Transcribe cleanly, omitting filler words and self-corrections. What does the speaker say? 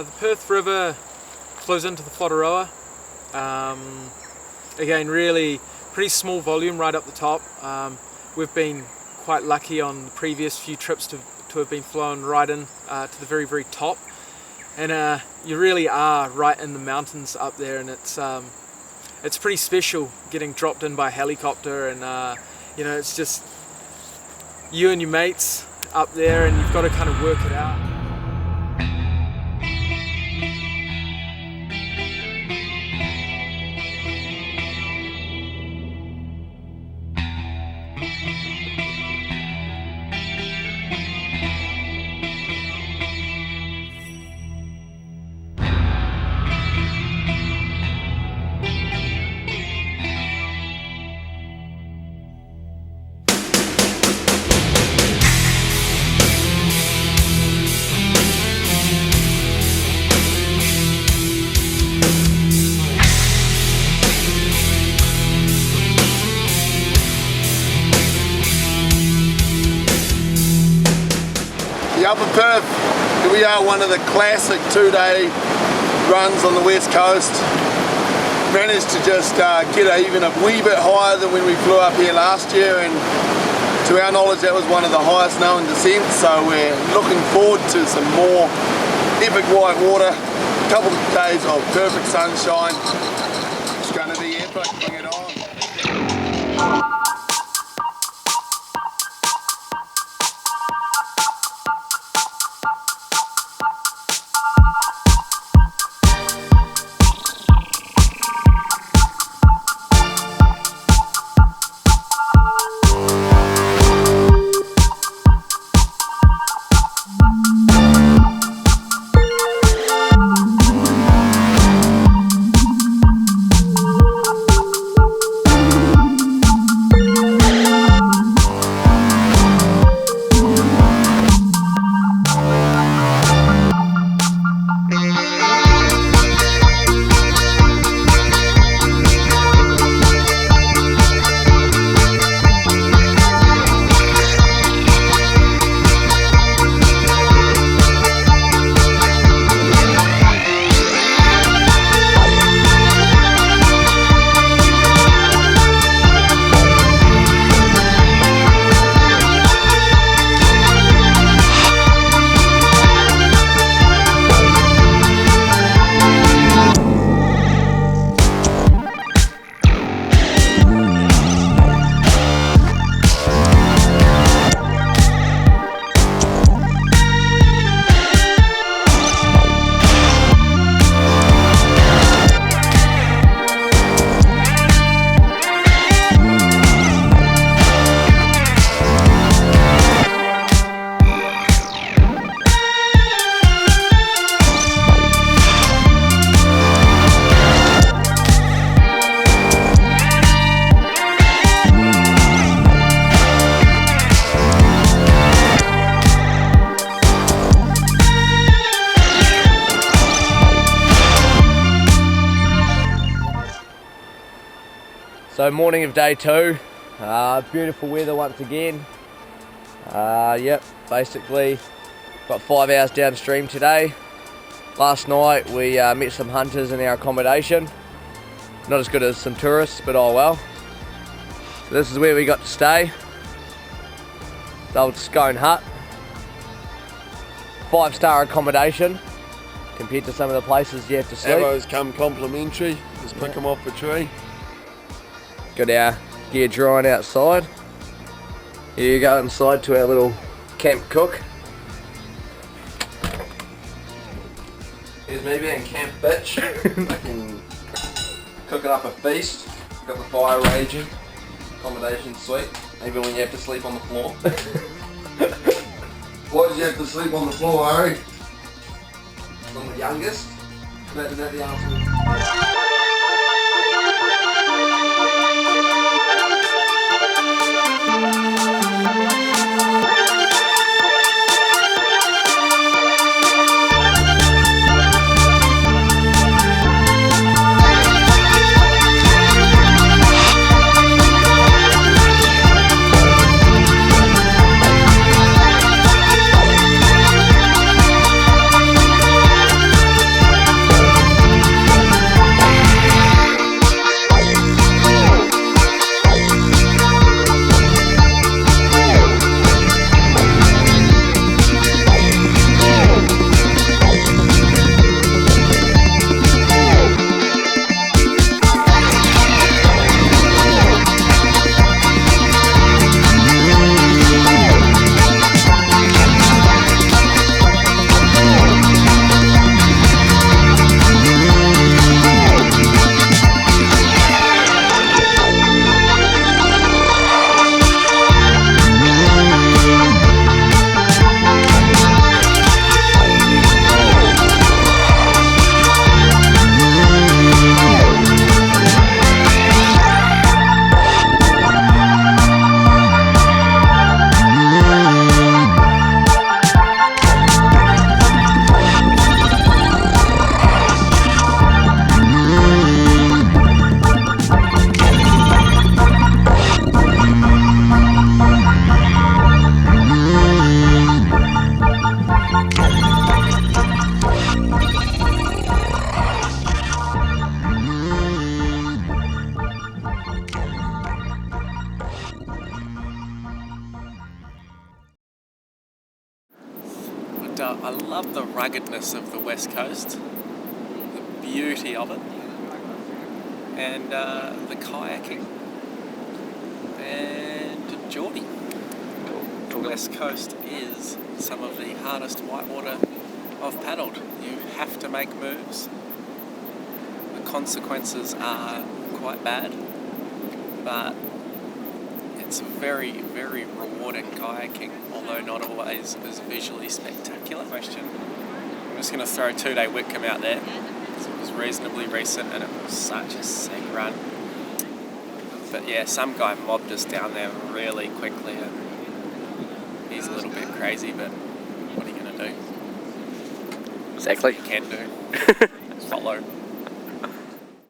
The Perth River flows into the Whataroa. Again, really pretty small volume right up the top. We've been quite lucky on the previous few trips to have been flown right in to the very, very top. And you really are right in the mountains up there, and it's pretty special getting dropped in by helicopter, and you know, it's just you and your mates up there, and you've got to kind of work it out. The Upper Perth, we are one of the classic 2-day runs on the west coast. Managed to just get even a wee bit higher than when we flew up here last year, and to our knowledge that was one of the highest known descents, so we're looking forward to some more epic white water, a couple of days of perfect sunshine. It's going to be epic, bring it on. So morning of day 2, beautiful weather once again. Yep, basically got 5 hours downstream today. Last night we met some hunters in our accommodation. Not as good as some tourists, but oh well. So this is where we got to stay. The old Scone Hut. 5-star accommodation compared to some of the places you have to sleep. Arrows come complimentary, just pick them off the tree. Got our gear drying outside. Here you go inside to our little camp cook. Here's me being camp bitch. Fucking cooking up a feast. Got the fire raging. Accommodation suite. Even when you have to sleep on the floor. Why did you have to sleep on the floor, Ari? I'm the youngest. Is that the answer? I love the ruggedness of the West Coast, the beauty of it, and the kayaking, and Jordy. The West Coast is some of the hardest whitewater I've paddled. You have to make moves. The consequences are quite bad, but it's very, very rewarding kayaking, although not always as visually spectacular. Question. I'm just going to throw a 2-day Whitcomb out there. It was reasonably recent and it was such a sick run. But yeah, some guy mobbed us down there really quickly and he's a little bit crazy, but what are you going to do? Exactly. That's what you can do. Follow.